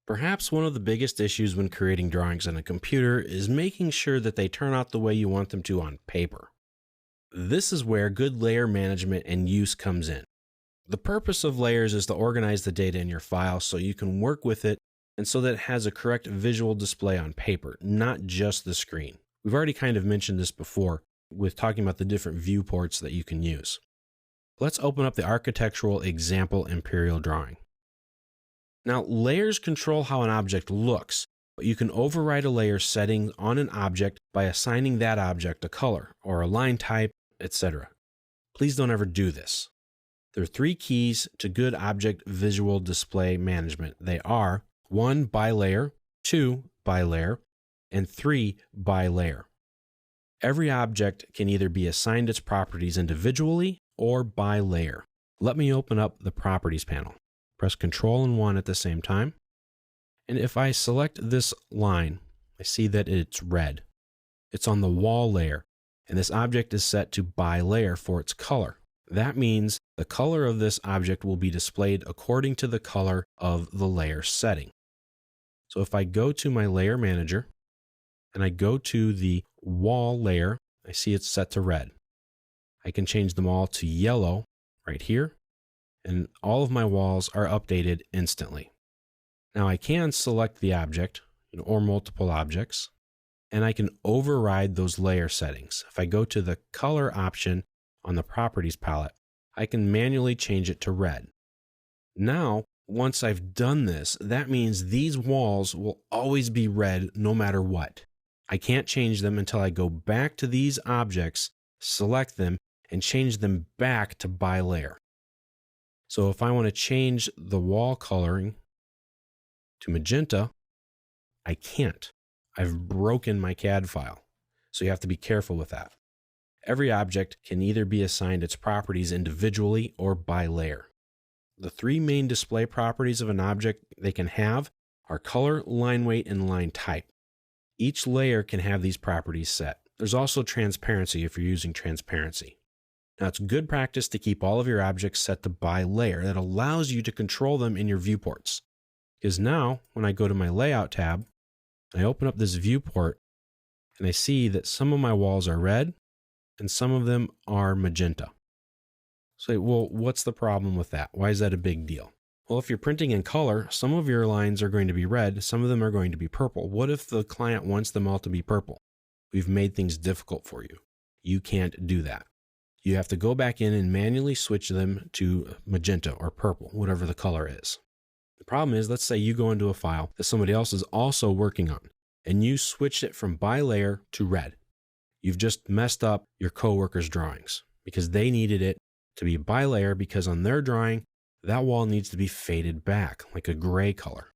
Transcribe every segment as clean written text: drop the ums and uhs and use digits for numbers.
Perhaps one of the biggest issues when creating drawings on a computer is making sure that they turn out the way you want them to on paper. This is where good layer management and use comes in. The purpose of layers is to organize the data in your file so you can work with it and so that it has a correct visual display on paper, not just the screen. We've already kind of mentioned this before with talking about the different viewports that you can use. Let's open up the architectural example imperial drawing. Now, layers control how an object looks, but you can override a layer setting on an object by assigning that object a color or a line type, etc. Please don't ever do this. There are 3 keys to good object visual display management. They are 1, by layer, 2, by layer, and 3, by layer. Every object can either be assigned its properties individually or by layer. Let me open up the Properties panel. Press Ctrl and 1 at the same time. And if I select this line, I see that it's red. It's on the wall layer, and this object is set to by layer for its color. That means the color of this object will be displayed according to the color of the layer setting. So if I go to my layer manager and I go to the wall layer, I see it's set to red. I can change them all to yellow right here, and all of my walls are updated instantly. Now I can select the object or multiple objects, and I can override those layer settings. If I go to the color option on the properties palette, I can manually change it to red. Now, once I've done this, that means these walls will always be red no matter what. I can't change them until I go back to these objects, select them, and change them back to by layer. So if I want to change the wall coloring to magenta, I can't. I've broken my CAD file. So you have to be careful with that. Every object can either be assigned its properties individually or by layer. The 3 main display properties of an object they can have are color, line weight, and line type. Each layer can have these properties set. There's also transparency if you're using transparency. Now, it's good practice to keep all of your objects set to by layer. That allows you to control them in your viewports. Because now, when I go to my Layout tab, I open up this viewport, and I see that some of my walls are red, and some of them are magenta. So, well, what's the problem with that? Why is that a big deal? Well, if you're printing in color, some of your lines are going to be red, some of them are going to be purple. What if the client wants them all to be purple? We've made things difficult for you. You can't do that. You have to go back in and manually switch them to magenta or purple, whatever the color is. The problem is, let's say you go into a file that somebody else is also working on, and you switch it from by layer to red. You've just messed up your coworker's drawings because they needed it to be by layer because on their drawing, that wall needs to be faded back like a gray color.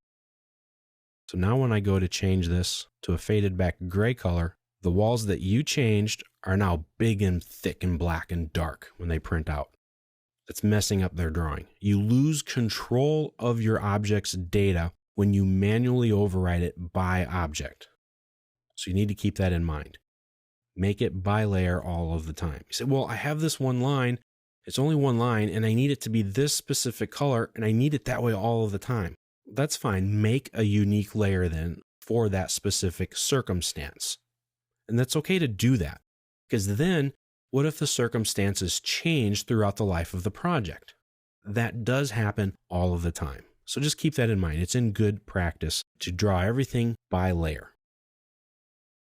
So now when I go to change this to a faded back gray color, the walls that you changed are now big and thick and black and dark when they print out. That's messing up their drawing. You lose control of your object's data when you manually override it by object. So you need to keep that in mind. Make it by layer all of the time. You say, well, I have this one line. It's only one line, and I need it to be this specific color, and I need it that way all of the time. That's fine. Make a unique layer then for that specific circumstance. And that's okay to do that. Because then, what if the circumstances change throughout the life of the project? That does happen all of the time. So just keep that in mind. It's in good practice to draw everything by layer.